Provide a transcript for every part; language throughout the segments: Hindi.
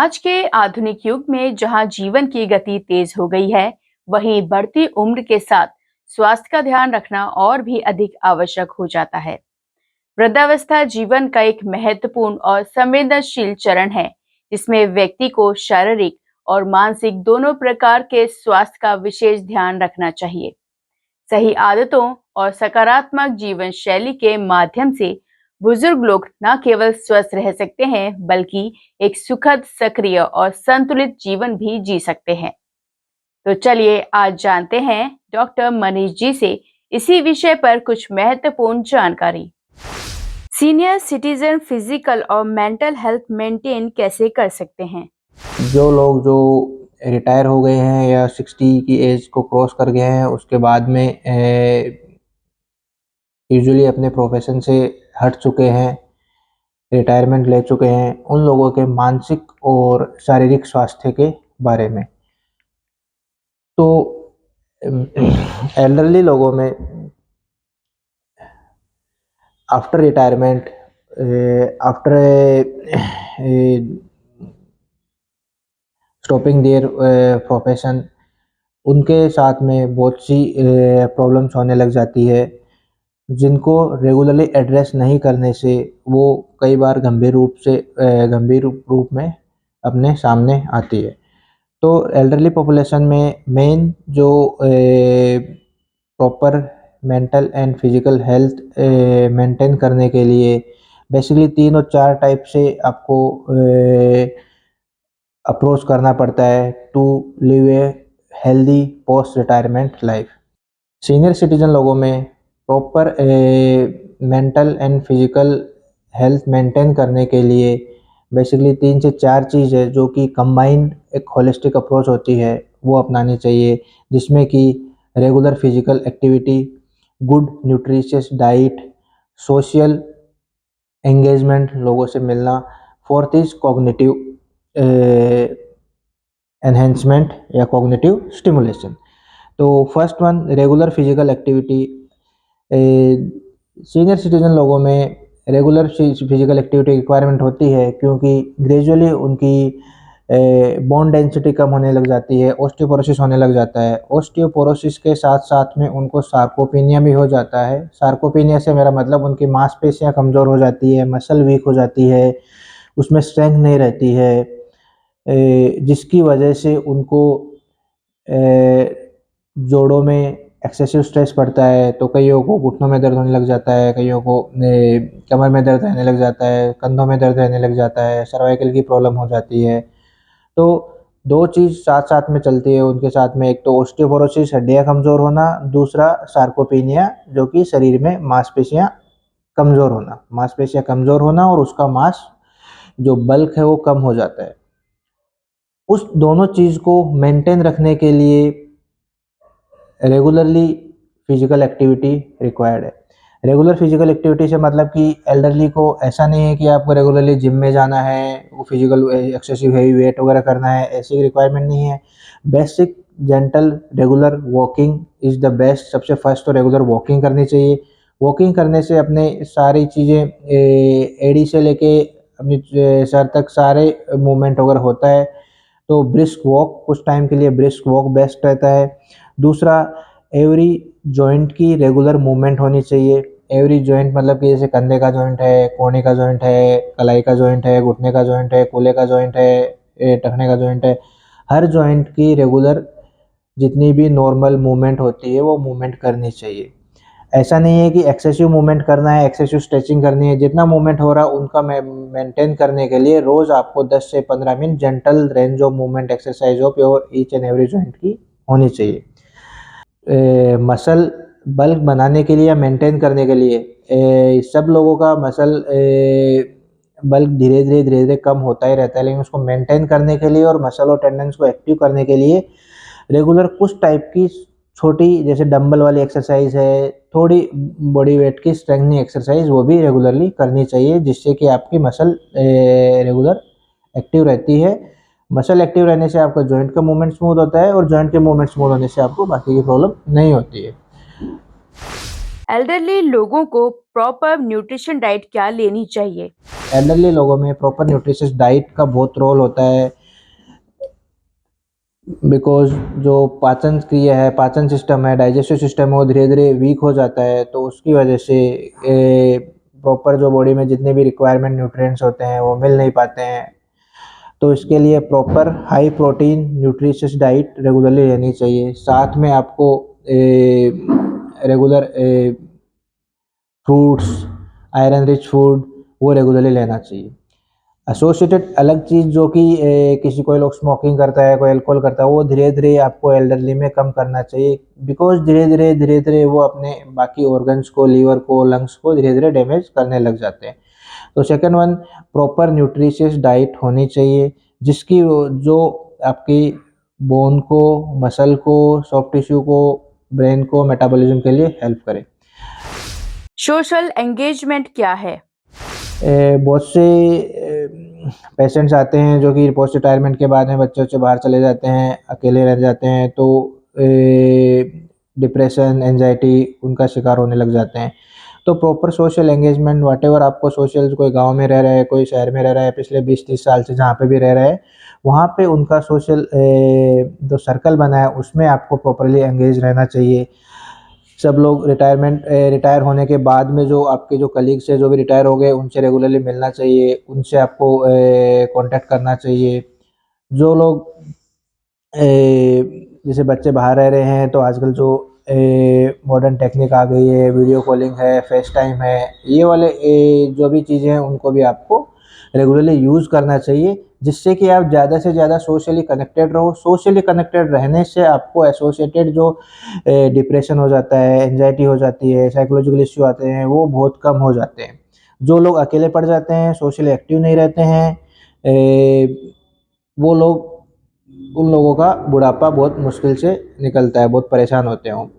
आज के आधुनिक युग में जहां जीवन की गति तेज हो गई है, वहीं बढ़ती उम्र के साथ स्वास्थ्य का ध्यान रखना और भी अधिक आवश्यक हो जाता है। वृद्धावस्था जीवन का एक महत्वपूर्ण और संवेदनशील चरण है, जिसमें व्यक्ति को शारीरिक और मानसिक दोनों प्रकार के स्वास्थ्य का विशेष ध्यान रखना चाहिए। सही आदतों और सकारात्मक जीवन शैली के माध्यम से बुजुर्ग लोग न केवल स्वस्थ रह सकते हैं, बल्कि एक सुखद, सक्रिय और संतुलित जीवन भी जी सकते हैं। तो चलिए आज जानते हैं डॉक्टर मनीष जी से इसी विषय पर कुछ महत्वपूर्ण जानकारी। सीनियर सिटीजन फिजिकल और मेंटल हेल्थ मेंटेन कैसे कर सकते हैं? जो लोग जो रिटायर हो गए हैं या 60 की एज को क्रॉस कर गए हैं, उसके बाद में यूजुअली अपने प्रोफेशन से हट चुके हैं, रिटायरमेंट ले चुके हैं, उन लोगों के मानसिक और शारीरिक स्वास्थ्य के बारे में। तो एल्डरली लोगों में after retirement, after stopping their profession, उनके साथ में बहुत सी प्रॉब्लम्स होने लग जाती है, जिनको रेगुलरली एड्रेस नहीं करने से वो कई बार गंभीर रूप में अपने सामने आती है। तो एल्डरली पॉपुलेशन में मेन जो proper mental and physical health maintain करने के लिए बेसिकली 3 और 4 टाइप से आपको अप्रोच करना पड़ता है to live a healthy post retirement life. Senior citizen लोगों में proper mental and physical health maintain करने के लिए बेसिकली 3 से 4 चीज़ है जो कि कंबाइंड एक होलिस्टिक अप्रोच होती है, वो अपनानी चाहिए, जिसमें कि regular physical activity, good nutritious diet, social engagement, लोगों से मिलना। फोर्थ इज कॉग्निटिव एनहेंसमेंट या कॉग्निटिव स्टिमुलेशन। तो first one, regular physical activity. Senior citizen लोगों में रेगुलर फिजिकल एक्टिविटी रिक्वायरमेंट होती है, क्योंकि ग्रेजुअली उनकी बोन डेंसिटी कम होने लग जाती है, ऑस्टियोपोरोसिस होने लग जाता है। ऑस्टियोपोरोसिस के साथ साथ में उनको सार्कोपेनिया भी हो जाता है। सार्कोपेनिया से मेरा मतलब उनकी मांसपेशियां कमज़ोर हो जाती है, मसल वीक हो जाती है, उसमें स्ट्रेंथ नहीं रहती है, जिसकी वजह से उनको जोड़ों में एक्सेसिव स्ट्रेस पड़ता है। तो कईयों को घुटनों में दर्द होने लग जाता है, कईयों को कमर में दर्द रहने लग जाता है, कंधों में दर्द रहने लग जाता है, सर्वाइकल की प्रॉब्लम हो जाती है। तो 2 चीज़ साथ साथ में चलती है उनके साथ में, एक तो ऑस्टियोपोरोसिस, हड्डियाँ कमज़ोर होना, दूसरा सार्कोपेनिया जो कि शरीर में मांसपेशियाँ कमज़ोर होना और उसका मास जो बल्क है वो कम हो जाता है। उस दोनों चीज़ को मेंटेन रखने के लिए रेगुलरली फिजिकल एक्टिविटी रिक्वायर्ड है। रेगुलर फिजिकल एक्टिविटी से मतलब कि एल्डरली को ऐसा नहीं है कि आपको रेगुलरली जिम में जाना है, वो फिजिकल एक्सेसिव हेवी वेट वगैरह करना है, ऐसी रिक्वायरमेंट नहीं है। Basic gentle regular walking is the best. सबसे फर्स्ट तो रेगुलर वॉकिंग करनी चाहिए। वॉकिंग करने से अपने सारी चीज़ें एड़ी से लेके अपनी सर तक सारे मूवमेंट वगैरह होता है। तो ब्रिस्क वॉक, कुछ टाइम के लिए ब्रिस्क वॉक बेस्ट रहता है। दूसरा, एवरी जॉइंट की रेगुलर मूवमेंट होनी चाहिए। एवरी जॉइंट मतलब कि जैसे कंधे का जॉइंट है, कोहनी का जॉइंट है, कलाई का जॉइंट है, घुटने का जॉइंट है, कूल्हे का जॉइंट है, टखने का जॉइंट है। हर जॉइंट की रेगुलर जितनी भी नॉर्मल मूवमेंट होती है वो मूवमेंट करनी चाहिए। ऐसा नहीं है कि एक्सेसिव मूवमेंट करना है, एक्सेसिव स्ट्रेचिंग करनी है। जितना मूवमेंट हो रहा है उनका मेंटेन करने के लिए रोज़ आपको 10 से 15 minute gentle range of movement exercise of your each and every joint की होनी चाहिए। मसल बल्क बनाने के लिए या मेंटेन करने के लिए सब लोगों का मसल बल्क धीरे धीरे कम होता ही रहता है, लेकिन उसको मेंटेन करने के लिए और मसल और टेंडन्स को एक्टिव करने के लिए रेगुलर कुछ टाइप की छोटी, जैसे डंबल वाली एक्सरसाइज है, थोड़ी बॉडी वेट की स्ट्रेंथनिंग एक्सरसाइज, वो भी रेगुलरली करनी चाहिए, जिससे कि आपकी मसल रेगुलर एक्टिव रहती है। मसल एक्टिव रहने से आपका जॉइंट का मूवमेंट स्मूथ होता है और जॉइंट के मूवमेंट स्मूथ होने से आपको बाकी की प्रॉब्लम नहीं होती है। एल्डरली लोगों को प्रॉपर न्यूट्रिशन डाइट क्या लेनी चाहिए? एल्डरली लोगों में प्रॉपर न्यूट्रिशियस डाइट का बहुत रोल होता है, बिकॉज जो पाचन क्रिया है, पाचन सिस्टम है, डाइजेस्टिव सिस्टम है, वो धीरे धीरे वीक हो जाता है। तो उसकी वजह से प्रॉपर जो बॉडी में जितने भी रिक्वायरमेंट न्यूट्रिएंट्स होते हैं वो मिल नहीं पाते हैं। तो इसके लिए proper high protein nutritious diet regularly लेनी चाहिए। साथ में आपको regular fruits, iron rich food वो रेगुलरली लेना चाहिए। एसोसिएटेड अलग चीज़ जो कि किसी कोई लोग स्मोकिंग करता है, कोई अल्कोहल करता है, वो धीरे धीरे आपको एल्डरली में कम करना चाहिए, बिकॉज धीरे धीरे वो अपने बाकी ऑर्गन्स को, लीवर को, लंग्स को धीरे धीरे डैमेज करने लग जाते हैं। तो second one, proper nutritious diet होनी चाहिए जिसकी जो आपकी बोन को, मसल को, सॉफ्ट टिश्यू को, ब्रेन को मेटाबॉलिज्म के लिए हेल्प करे। सोशल एंगेजमेंट क्या है? बहुत से पेशेंट्स आते हैं जो कि पोस्ट रिटायरमेंट के बाद में बच्चे से बाहर चले जाते हैं, अकेले रह जाते हैं, तो डिप्रेशन, एंजाइटी उनका शिकार होने लग जाते हैं। तो प्रॉपर सोशल एंगेजमेंट, व्हाटएवर आपको सोशल, कोई गांव में रह रहा है, कोई शहर में रह रहा है, पिछले 20-30 साल से जहाँ पे भी रह रहा है, वहाँ पे उनका सोशल जो सर्कल बना है उसमें आपको प्रॉपरली एंगेज रहना चाहिए। सब लोग रिटायर होने के बाद में जो आपके जो कलीग्स है, जो भी रिटायर हो गए, उनसे रेगुलरली मिलना चाहिए, उनसे आपको कांटेक्ट करना चाहिए। जो लोग जैसे बच्चे बाहर रह रहे हैं तो आजकल जो मॉडर्न टेक्निक आ गई है, वीडियो कॉलिंग है, फेस टाइम है, ये वाले जो भी चीज़ें हैं उनको भी आपको रेगुलरली यूज़ करना चाहिए, जिससे कि आप ज़्यादा से ज़्यादा सोशली कनेक्टेड रहो। सोशली कनेक्टेड रहने से आपको एसोसिएटेड जो डिप्रेशन हो जाता है, एंजाइटी हो जाती है, साइकोलॉजिकल इश्यू आते हैं, वो बहुत कम हो जाते हैं। जो लोग अकेले पड़ जाते हैं, सोशली एक्टिव नहीं रहते हैं, वो लोग, उन लोगों का बुढ़ापा बहुत मुश्किल से निकलता है, बहुत परेशान होते हैं वो।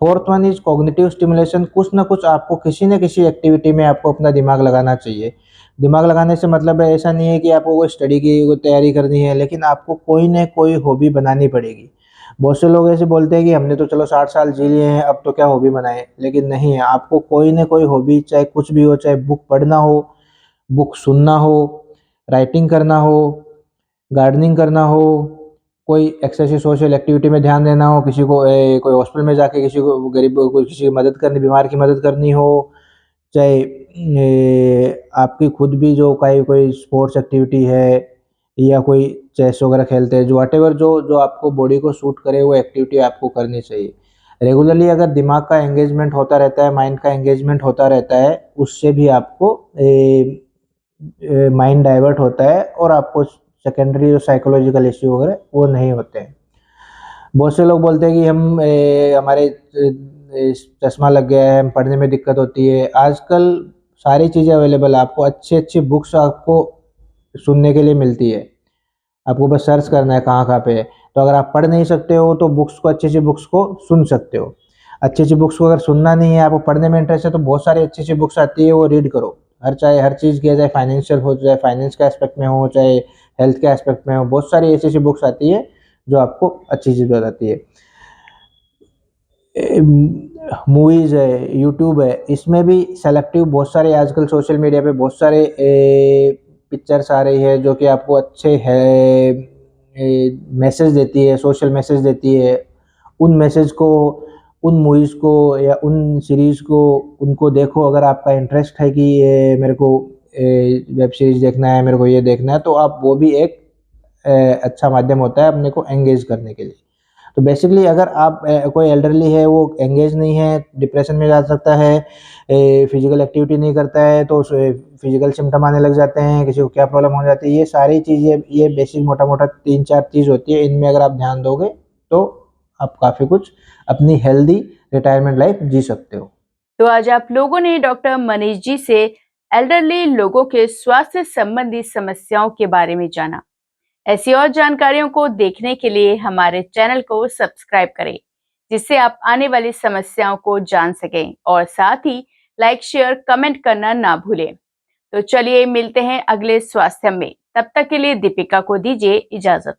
Fourth one is cognitive stimulation. कुछ ना कुछ आपको किसी न किसी एक्टिविटी में आपको अपना दिमाग लगाना चाहिए। दिमाग लगाने से मतलब है, ऐसा नहीं है कि आपको कोई स्टडी की तैयारी करनी है, लेकिन आपको कोई न कोई हॉबी बनानी पड़ेगी। बहुत से लोग ऐसे बोलते हैं कि हमने तो चलो 60 साल जी लिए हैं, अब तो क्या हॉबी बनाएं, लेकिन नहीं है, आपको कोई न कोई हॉबी, चाहे कुछ भी हो, चाहे बुक पढ़ना हो, बुक सुनना हो, राइटिंग करना हो, गार्डनिंग करना हो, कोई एक्सेसिव सोशल एक्टिविटी में ध्यान देना हो, किसी को कोई हॉस्पिटल में जाके किसी को गरीब को, किसी की मदद करनी, बीमार की मदद करनी हो, चाहे आपकी खुद भी जो कोई स्पोर्ट्स एक्टिविटी है, या कोई चेस वगैरह खेलते हैं, जो व्हाटएवर जो जो आपको बॉडी को सूट करे वो एक्टिविटी आपको करनी चाहिए। रेगुलरली अगर दिमाग का एंगेजमेंट होता रहता है, माइंड का एंगेजमेंट होता रहता है, उससे भी आपको माइंड डाइवर्ट होता है और आपको सेकेंडरी जो साइकोलॉजिकल इश्यू वगैरह वो नहीं होते हैं। बहुत से लोग बोलते हैं कि हमारे चश्मा लग गया है, हम पढ़ने में दिक्कत होती है। आजकल सारी चीज़ें अवेलेबल है, आपको अच्छी अच्छी बुक्स आपको सुनने के लिए मिलती है, आपको बस सर्च करना है कहाँ कहाँ पे है। तो अगर आप पढ़ नहीं सकते हो तो बुक्स को, अच्छी अच्छी बुक्स को सुन सकते हो। अच्छी अच्छी बुक्स को अगर सुनना नहीं है, आपको पढ़ने में इंटरेस्ट है, तो बहुत सारी अच्छी अच्छी बुक्स आती है, वो रीड करो। चाहे हर चीज़ की, चाहे फाइनेंशियल हो, चाहे फाइनेंस के एस्पेक्ट में हो, चाहे हेल्थ के एस्पेक्ट में हो, बहुत सारी ऐसी ऐसी बुक्स आती है जो आपको अच्छी चीज़ बताती है। मूवीज़ है, यूट्यूब है, इसमें भी सेलेक्टिव बहुत सारे, आजकल सोशल मीडिया पे बहुत सारे पिक्चर्स आ रही है जो कि आपको अच्छे है मैसेज देती है, सोशल मैसेज देती है। उन मैसेज को, उन मूवीज़ को या उन सीरीज़ को, उनको देखो। अगर आपका इंटरेस्ट है कि ये मेरे को वेब सीरीज़ देखना है, मेरे को ये देखना है, तो आप वो भी एक अच्छा माध्यम होता है अपने को एंगेज करने के लिए। तो बेसिकली अगर आप कोई एल्डरली है, वो एंगेज नहीं है, डिप्रेशन में जा सकता है, फिजिकल एक्टिविटी नहीं करता है, तो फिजिकल सिम्टम आने लग जाते हैं, किसी को क्या प्रॉब्लम हो जाती है, ये सारी चीज़ें, ये बेसिक मोटा मोटा 3-4 चीज़ होती है। इनमें अगर आप ध्यान दोगे तो आप काफ़ी कुछ अपनी हेल्दी रिटायरमेंट लाइफ जी सकते हो। तो आज आप लोगों ने डॉक्टर मनीष जी से एल्डरली लोगों के स्वास्थ्य संबंधी समस्याओं के बारे में जाना। ऐसी और जानकारियों को देखने के लिए हमारे चैनल को सब्सक्राइब करें, जिससे आप आने वाली समस्याओं को जान सकें, और साथ ही लाइक, शेयर, कमेंट करना ना भूलें। तो चलिए मिलते हैं अगले स्वास्थ्य में। तब तक के लिए दीपिका को दीजिए इजाजत।